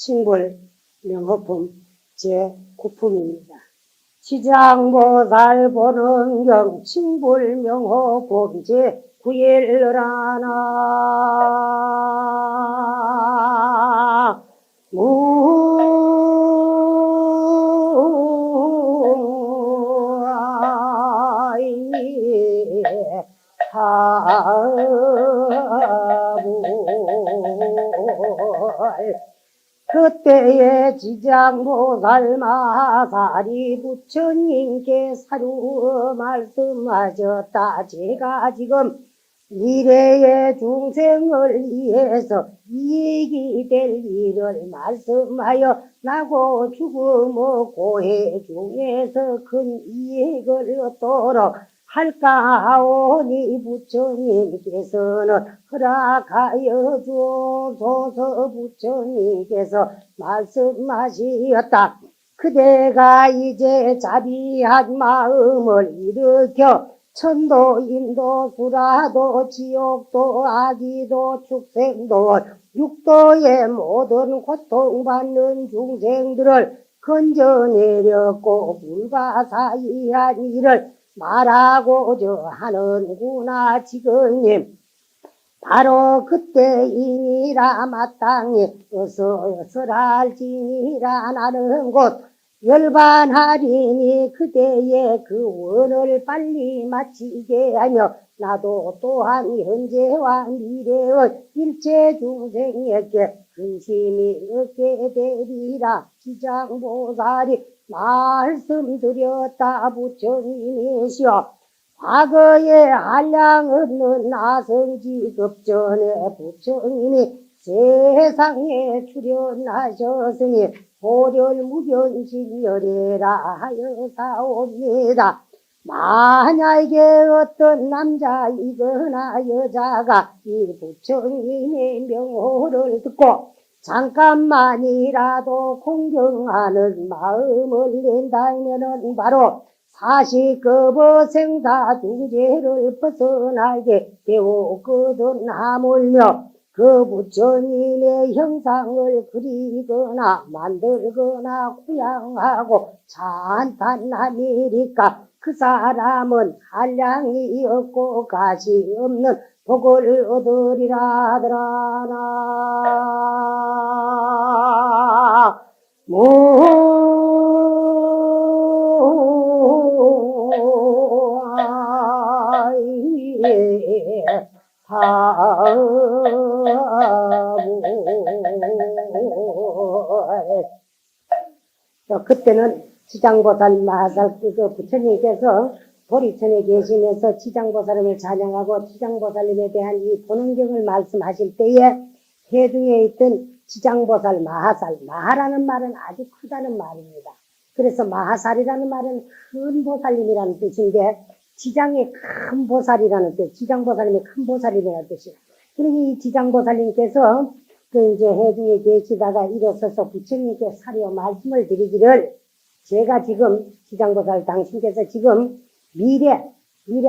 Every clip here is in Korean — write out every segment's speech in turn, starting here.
싱불 명호품 제9품입니다. 지장보살 보는 경 싱불 명호품 제9일러라나 그때에 지장보살 마살이 부처님께 사루 말씀하셨다. 제가 지금 미래의 중생을 위해서 이익이 될 일을 말씀하여 나고 죽음의 고해 중에서 큰 이익을 얻도록 할까 하오니 부처님께서는 허락하여 주소서. 부처님께서 말씀하시었다. 그대가 이제 자비한 마음을 일으켜 천도, 인도, 수라도, 지옥도, 아기도, 축생도, 육도의 모든 고통받는 중생들을 건져내렸고 불가사의한 일을 말하고자 하는구나. 지금님 바로 그때이니라. 마땅히 어서랄지니라. 나는 곧 열반하리니 그대의 그 원을 빨리 마치게 하며 나도 또한 현재와 미래의 일체 중생에게 근심이 없게 되리라. 지장보살이 말씀드렸다. 부처님이시여 과거에 한량 없는 나성지 급전에 부처님이 세상에 출연하셨으니 보렬무변신열애라 하여 사옵니다. 만약에 어떤 남자이거나 여자가 이 부처님의 명호를 듣고 잠깐만이라도 공경하는 마음을 낸다면은 바로 사시급의 생사중재를 벗어나게 되었거든. 하물며 그 부처님의 형상을 그리거나 만들거나 구양하고 찬탄하니까 그 사람은 한량이 없고 가시 없는 복을 얻으리라 하더라나. 그때는 지장보살 마살 그 부처님께서 보리천에 계시면서 지장보살님을 찬양하고 지장보살님에 대한 이 본원경을 말씀하실 때에 해중에 있던 지장보살 마하살, 마하라는 말은 아주 크다는 말입니다. 그래서 마하살이라는 말은 큰 보살님이라는 뜻인데 지장의 큰 보살이라는 뜻, 지장보살님의 큰 보살이라는 뜻이에요. 그러니 이 지장보살님께서 그 이제 해중에 계시다가 일어서서 부처님께 사려 말씀을 드리기를, 제가 지금 지장보살 당신께서 지금 미래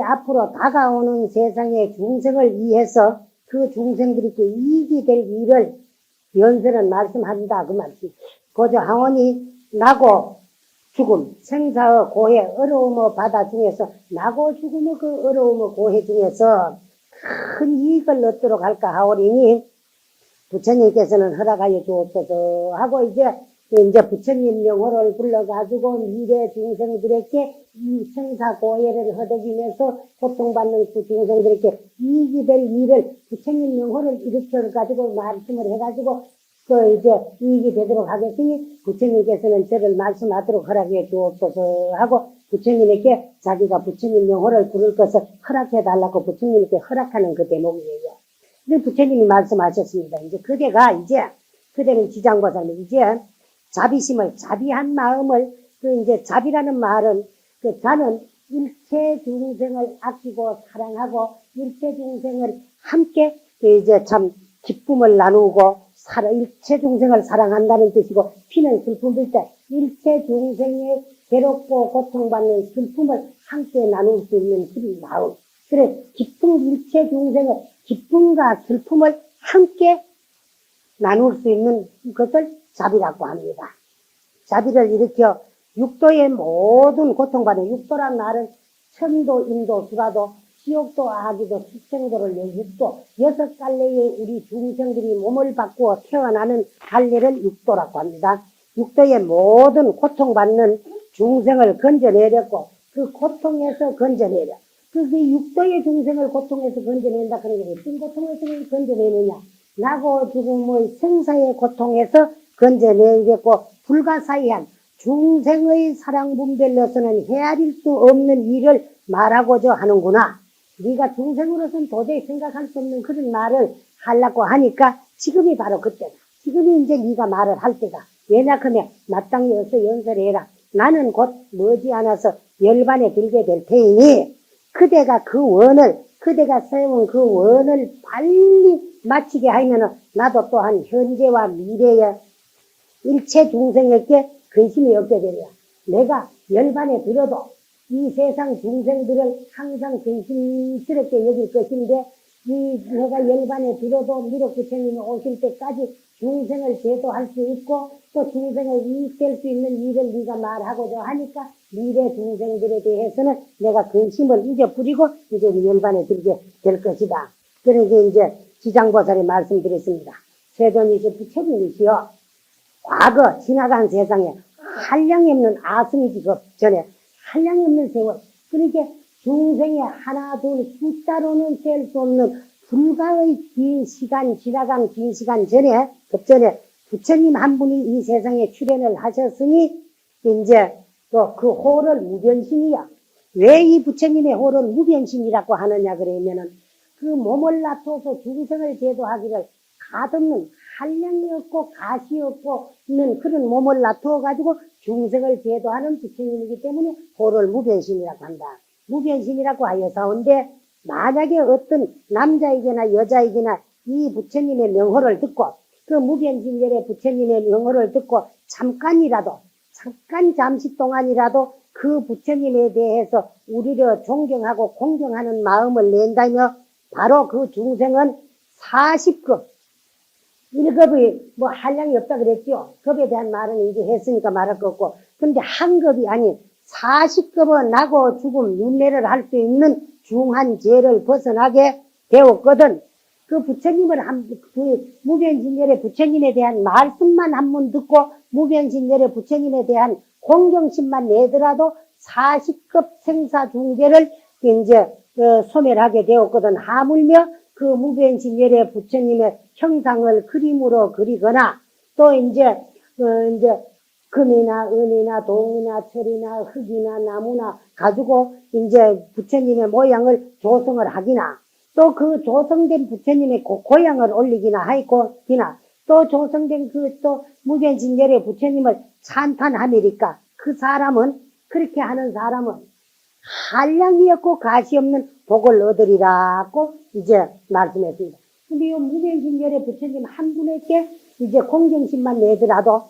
앞으로 다가오는 세상의 중생을 위해서 그 중생들에게 이익이 될 일을 연설은 말씀한다 그 말씀. 고저 하오니 나고 죽음, 생사의 고해, 어려움의 바다 중에서 나고 죽음의 그 어려움의 고해 중에서 큰 이익을 얻도록 할까 하오리니 부처님께서는 허락하여 주옵소서 하고 이제 부처님 명호를 불러가지고 미래 중생들에게 이 생사 고해를 허덕이면서 고통받는 그 중생들에게 이익이 될 일을 부처님 명호를 일으켜가지고 말씀을 해가지고 그 이제 이익이 되도록 하겠으니 부처님께서는 저를 말씀하도록 허락해 주옵소서 하고 부처님에게 자기가 부처님 명호를 부를 것을 허락해 달라고 부처님께 허락하는 그 대목이에요. 근데 부처님이 말씀하셨습니다. 이제 그대는 지장보살님 이제 자비심을, 자비한 마음을, 그 이제 자비라는 말은 그 자는 일체 중생을 아끼고 사랑하고 일체 중생을 함께 그 이제 참 기쁨을 나누고 일체 중생을 사랑한다는 뜻이고, 피는 슬픔일 때 일체 중생의 괴롭고 고통받는 슬픔을 함께 나눌 수 있는 그 마음. 그래, 일체 중생의 기쁨과 슬픔을 함께 나눌 수 있는 것을 자비라고 합니다. 자비를 일으켜 육도의 모든 고통받는 육도란 말은 천도, 인도, 수라도, 지옥도, 아기도, 숙생도를 육도, 6갈래의 우리 중생들이 몸을 바꾸어 태어나는 갈래를 육도라고 합니다. 육도의 모든 고통받는 중생을 건져내렸고 그 고통에서 건져내려. 그 육도의 중생을 고통에서 건져낸다 그런 게 어떤 고통에서 건져내느냐. 나고 죽음의 생사의 고통에서 건져내겠고 불가사의한 중생의 사랑분별로서는 헤아릴 수 없는 일을 말하고자 하는구나. 네가 중생으로서는 도저히 생각할 수 없는 그런 말을 하려고 하니까 지금이 바로 그때다. 지금이 이제 네가 말을 할 때다. 왜냐 하면 마땅히 어서 연설해라. 나는 곧 머지않아서 열반에 들게 될 테이니 그대가 그대가 세운 그 원을 빨리 마치게 하면은 나도 또한 현재와 미래의 일체 중생에게 근심이 없게 되리라. 내가 열반에 들어도 이 세상 중생들을 항상 근심스럽게 여길 것인데 내가 열반에 들어도 미륵부처님이 오실 때까지 중생을 제도할 수 있고 또 중생을 이익될 수 있는 일을 네가 말하고자 하니까 미래 중생들에 대해서는 내가 근심을 잊어버리고 이제 열반에 들게 될 것이다. 그러니까 이제 지장보살이 말씀드렸습니다. 세존이시 부처님이시여 과거 지나간 세상에 한량이 없는 아승이지 그 전에 한량이 없는 세월 그러니까 중생의 하나 둘 숫자로는 셀 수 없는 불가의 긴 시간 지나간 긴 시간 전에 급전에 부처님 한 분이 이 세상에 출현을 하셨으니 이제 또 그 호를 무변신이야. 왜 이 부처님의 호를 무변신이라고 하느냐 그러면은 그 몸을 놔둬서 중생을 제도하기를 가없는 한량이 없고 가시 없고 있는 그런 몸을 놔두어 가지고 중생을 제도하는 부처님이기 때문에 호를 무변신이라고 한다. 무변신이라고 하여사온데 만약에 어떤 남자이거나 여자이거나 이 부처님의 명호를 듣고 그 무변신열의 부처님의 명호를 듣고 잠시 동안이라도 그 부처님에 대해서 우리를 존경하고 공경하는 마음을 낸다며 바로 그 중생은 40급 1급이 뭐 한량이 없다 그랬죠. 급에 대한 말은 이제 했으니까 말할 거 없고 근데 한 급이 아닌 40급은 나고 죽음 윤례를 할 수 있는 중한 죄를 벗어나게 되었거든. 그 부처님을 그 무변신열의 부처님에 대한 말씀만 한 번 듣고 무변신열의 부처님에 대한 공경심만 내더라도 40급 생사중죄를 이제 소멸하게 되었거든. 하물며 그 무변신열의 부처님의 형상을 그림으로 그리거나 또 이제 금이나 은이나 동이나 철이나 흙이나 나무나 가지고 이제 부처님의 모양을 조성을 하기나 또 그 조성된 부처님의 고향을 올리기나 하이고 기나 또 조성된 그 또 무변신열의 부처님을 찬탄하니까 그 사람은 그렇게 하는 사람은 한량이 없고 가시 없는 복을 얻으리라고 이제 말씀했습니다. 근데 이 무변신열의 부처님 한 분에게 이제 공경심만 내더라도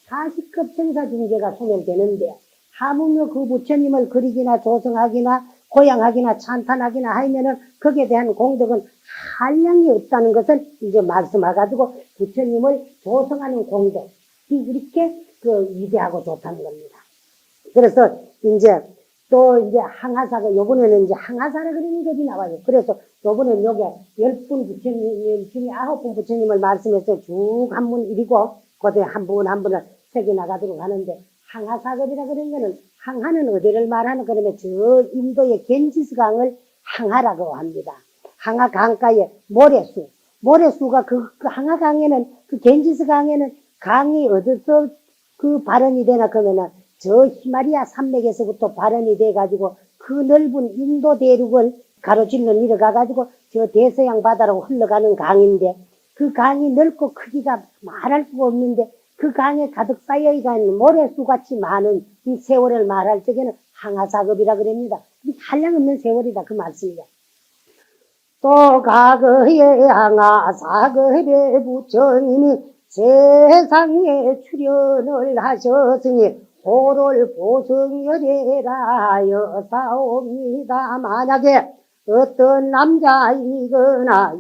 40급 생사중죄가 소멸되는데 하물며 그 부처님을 그리기나 조성하기나 고양하기나 찬탄하기나 하면은 거기에 대한 공덕은 한량이 없다는 것을 이제 말씀해가지고 부처님을 조성하는 공덕이 이렇게 위대하고 좋다는 겁니다. 그래서 이제 또 이제 항하사가 요번에는 이제 항하사라 그러는 것이 나와요. 그래서 요번에는 요게 10분 부처님 중에 9분 부처님을 말씀해서 쭉 한 분 일이고 그다음에 한 분을 새겨 나가도록 하는데 항하사급이라 그런 거는 항하는 어디를 말하는 그러면 저 인도의 겐지스 강을 항하라고 합니다. 항하 강가에 모래수가 그 항하 강에는 그 겐지스 강에는 강이 어디서 그 발원이 되나 그러면은 저 히마리아 산맥에서부터 발원이 돼 가지고 그 넓은 인도 대륙을 가로질러 내려가 가지고 저 대서양 바다로 흘러가는 강인데 그 강이 넓고 크기가 말할 수가 없는데 그 강에 가득 쌓여있는 모래수같이 많은 이 세월을 말할 적에는 항하사급이라 그럽니다. 한량없는 세월이다 그 말씀이야. 또 과거에 항하사급의 부처님이 세상에 출현을 하셨으니 호를 보성열애라 여사옵니다. 만약에 어떤 남자이거나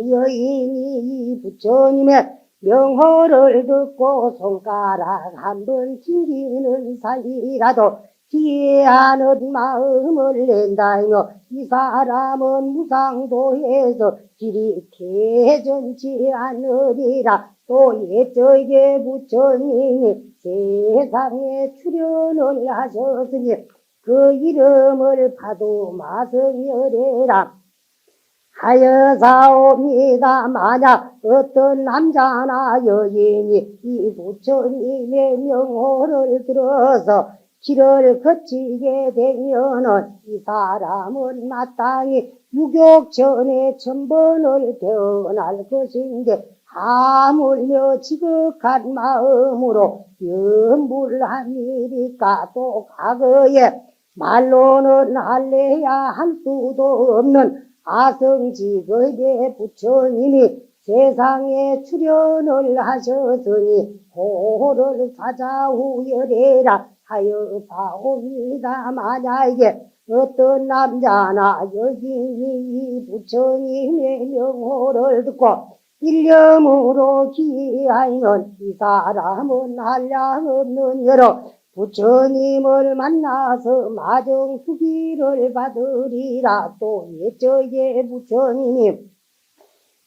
여인이 부처님의 명호를 듣고 손가락 한번 튕기는 사이라도 기해하는 마음을 낸다며 이 사람은 무상도에서 길이 개전치 않으리라. 또 옛적에 부처님이 세상에 출현을 하셨으니 그 이름을 파도마성열애라 하여사옵니다. 만약 어떤 남자나 여인이 이 부처님의 명호를 들어서 길을 거치게 되면은 이 사람은 마땅히 유격전에 천번을 태어날 것인데 하물며 지극한 마음으로 염불한 일이까. 또 과거에 말로는 할래야 할 수도 없는 아성지거대 부처님이 세상에 출현을 하셨으니 호를 사자후열애라 하여사옵니다. 만약에 어떤 남자나 여인이 이 부처님의 명호를 듣고 일념으로 기하면 이 사람은 한량없는 여러 부처님을 만나서 마정수기를 받으리라. 또 옛적에 부처님이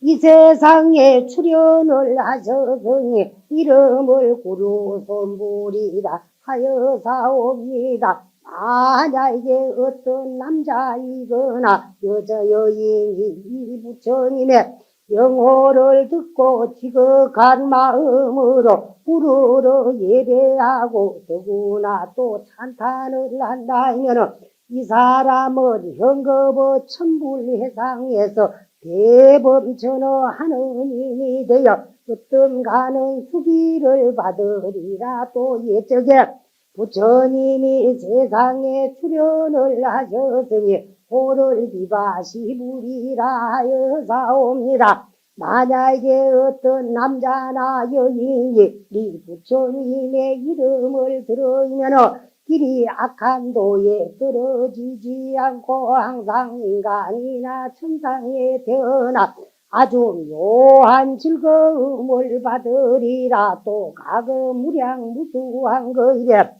이 세상에 출현을 하셨으니 이름을 구루손불이라 하여사옵니다. 만약에 어떤 남자이거나 여인이 이 부처님의 명호를 듣고 지극한 마음으로 부르러 예배하고 더구나 또 찬탄을 한다면 이 사람은 현급의 천불회상에서 대범천어 하느님이 되어 으뜸가는 수기를 받으리라. 또 옛적에 부처님이 세상에 출현을 하셨으니 호를 비바시부리라 하여사옵니다. 만약에 어떤 남자나 여인이 이 부처님의 이름을 들으면 길이 악한 도에 떨어지지 않고 항상 인간이나 천상에 태어나 아주 묘한 즐거움을 받으리라. 또 가거무량무수한 거이래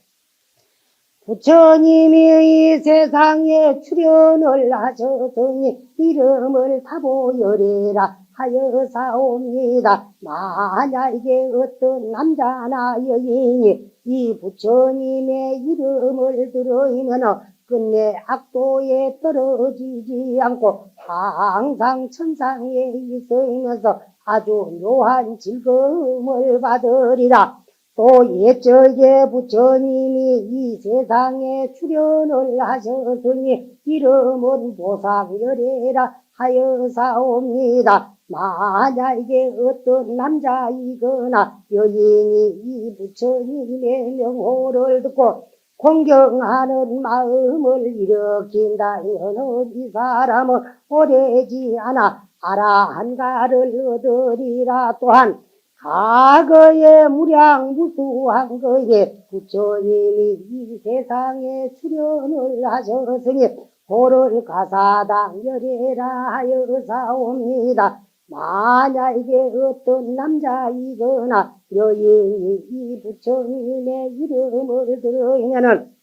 부처님이 이 세상에 출현을 하셨으니 이름을 타보여래라 하여사옵니다. 만약에 어떤 남자나 여인이 이 부처님의 이름을 들으면 끝내 악도에 떨어지지 않고 항상 천상에 있으면서 아주 묘한 즐거움을 받으리라. 또 옛적에 부처님이 이 세상에 출현을 하셨으니 이름은 보상열애라 하여사옵니다. 만약에 어떤 남자이거나 여인이 이 부처님의 명호를 듣고 공경하는 마음을 일으킨다면 이 사람은 오래지 않아 아라한가를 얻으리라. 또한 과거에 무량무수한 거에 부처님이 이 세상에 출현을 하셨으니 도를 가사당열애라 하여사옵니다. 만약에 어떤 남자이거나 여인이 이 부처님의 이름을 들으면은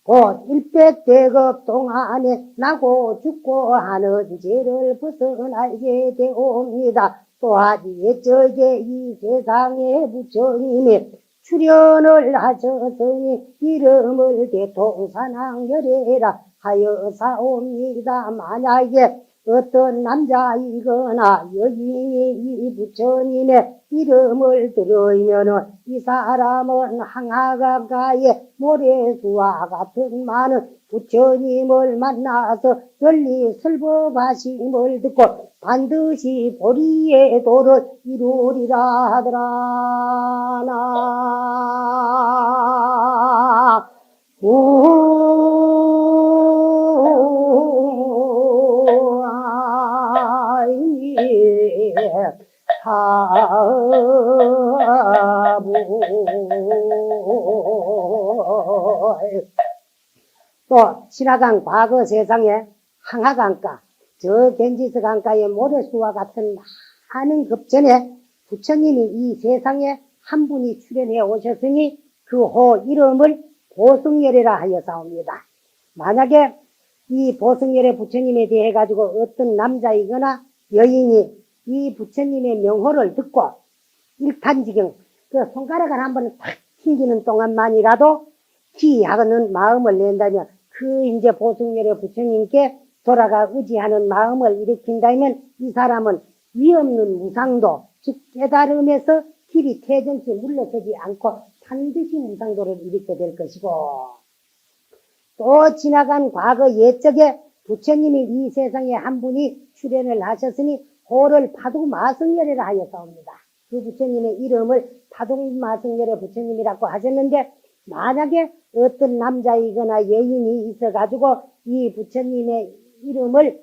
곧 일백대급 동안에 나고 죽고 하는 죄를 벗어나게 되옵니다. 또한 옛적에 이 세상에 부처님이 출현을 하셨으니 이름을 대통사랑열애라 하여사옵니다. 만약에 어떤 남자이거나 여인이 이 부처님의 이름을 들으면 이 사람은 항아강가의 모래수와 같은 많은 부처님을 만나서 널리 설법하심을 듣고 반드시 보리의 도를 이루리라 하더라. 나 또 지나간 과거 세상에 항하강가, 저 겐지스 강가의 모래수와 같은 많은 급전에 부처님이 이 세상에 한 분이 출연해 오셨으니 그 호 이름을 보승열애라 하여사옵니다. 만약에 이 보승열애 부처님에 대해 가지고 어떤 남자이거나 여인이 이 부처님의 명호를 듣고 일탄지경 그 손가락을 한번 탁 튕기는 동안만이라도 기하는 마음을 낸다면 그 이제 보승열애 부처님께 돌아가 의지하는 마음을 일으킨다면 이 사람은 위없는 무상도 즉 깨달음에서 길이 퇴전치 물러서지 않고 반드시 무상도를 일으키게 될 것이고 또 지나간 과거 옛적에 부처님이 이 세상에 한 분이 출연을 하셨으니 호를 파두마승열애라 하였사옵니다. 그 부처님의 이름을 파두마승열애 부처님이라고 하셨는데 만약에 어떤 남자이거나 여인이 있어가지고 이 부처님의 이름을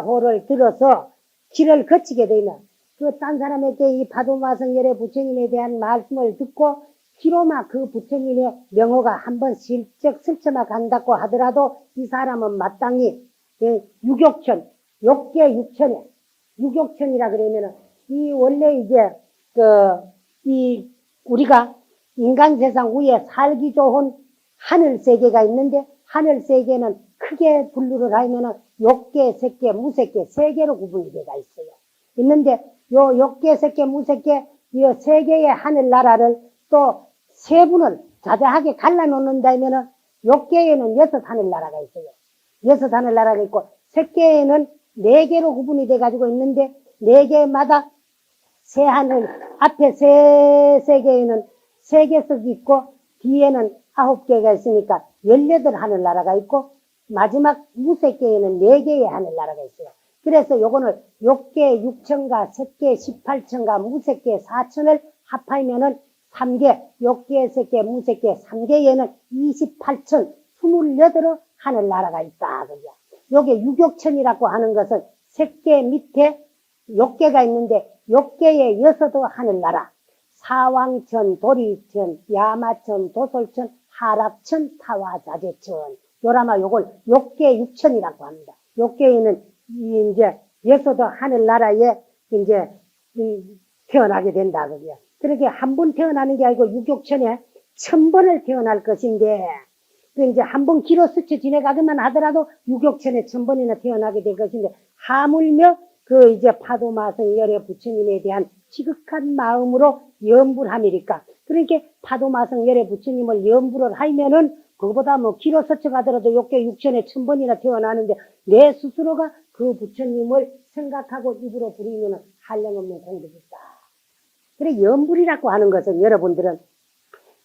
호를 들어서 길을 거치게 되면 그 딴 사람에게 이 파두마승열애 부처님에 대한 말씀을 듣고 기로막 그 부처님의 명호가 한번 슬쩍 스쳐만 간다고 하더라도 이 사람은 마땅히 유격천, 욕계 육천에 유격천이라 그러면은 이 원래 이제 이 우리가 인간 세상 위에 살기 좋은 하늘 세계가 있는데 하늘 세계는 크게 분류를 하면은 욕계, 색계, 무색계 세 개로 구분이 되어 있어요. 있는데 요 욕계, 색계, 무색계 이 세 개의 하늘 나라를 또 세분을 자자하게 갈라놓는다면은 욕계에는 6 하늘나라가 있어요. 6 하늘나라가 있고 색계에는 4개로 구분이 돼 가지고 있는데 4개마다 세 하늘 앞에 세 세계에는 3개석이 있고 뒤에는 9개가 있으니까 18 하늘나라가 있고 마지막 무색계에는 4개의 하늘나라가 있어요. 그래서 요거는 욕계 6천과 색계 18천과 무색계 4천을 합하면은 3개, 욕계, 색계, 무색계 3개에는 28천, 28의 하늘나라가 있다. 그죠? 요게 유격천이라고 하는 것은 색계 밑에 욕계가 있는데 욕계에 6 하늘나라. 사왕천, 도리천, 야마천, 도솔천, 하락천, 타와자재천. 요라마 요걸 욕계 6천이라고 합니다. 욕계에는 이제 6 하늘나라에 이제 태어나게 된다. 그죠? 그렇게 한 번 태어나는 게 아니고 유격천에 1000번을 태어날 것인데, 그 이제 한 번 기로 스쳐 지내가기만 하더라도 유격천에 1000번이나 태어나게 될 것인데, 하물며 그 이제 파도마성열의 부처님에 대한 지극한 마음으로 염불 함이니까. 그러니까 파도마성열의 부처님을 염불을 하면은 그거보다 뭐 기로 스쳐 가더라도 욕계 6천에 1000번이나 태어나는데 내 스스로가 그 부처님을 생각하고 입으로 부르면은 한량없는 공덕이 있다. 그래, 염불이라고 하는 것은 여러분들은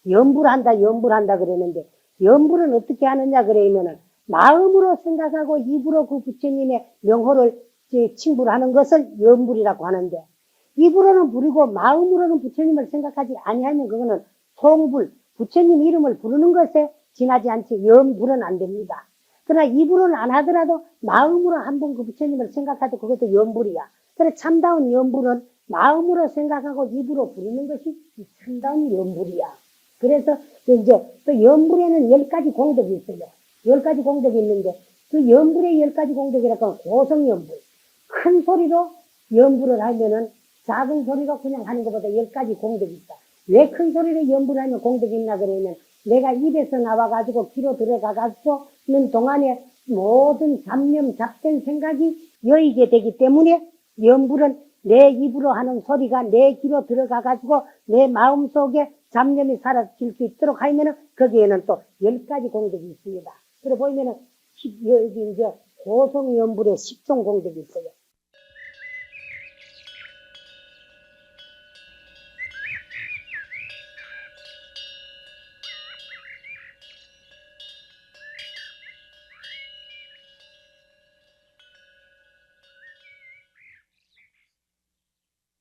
염불한다 그러는데, 염불은 어떻게 하느냐 그러면은, 마음으로 생각하고 입으로 그 부처님의 명호를 칭불하는 것을 염불이라고 하는데, 입으로는 부르고 마음으로는 부처님을 생각하지 아니하면 그거는 송불, 부처님 이름을 부르는 것에 지나지 않지 염불은 안 됩니다. 그러나 입으로는 안 하더라도 마음으로 한번 그 부처님을 생각하도 그것도 염불이야. 그래, 참다운 염불은 마음으로 생각하고 입으로 부르는 것이 참다운 염불이야. 그래서 이제 또 염불에는 10가지 공덕이 있어요. 10가지 공덕이 있는데 그 염불의 10가지 공덕이라고 하면 고성염불. 큰 소리로 염불을 하면은 작은 소리로 그냥 하는 것보다 10가지 공덕이 있다. 왜 큰 소리로 염불을 하면 공덕이 있나 그러면 내가 입에서 나와가지고 귀로 들어가가지고는 동안에 모든 잡념, 잡된 생각이 여의게 되기 때문에 염불은 내 입으로 하는 소리가 내 귀로 들어가가지고 내 마음속에 잡념이 사라질 수 있도록 하면은 거기에는 또 10가지 공덕이 있습니다. 그래 보면은 여기 이제 고성염불에 10종 공덕이 있어요.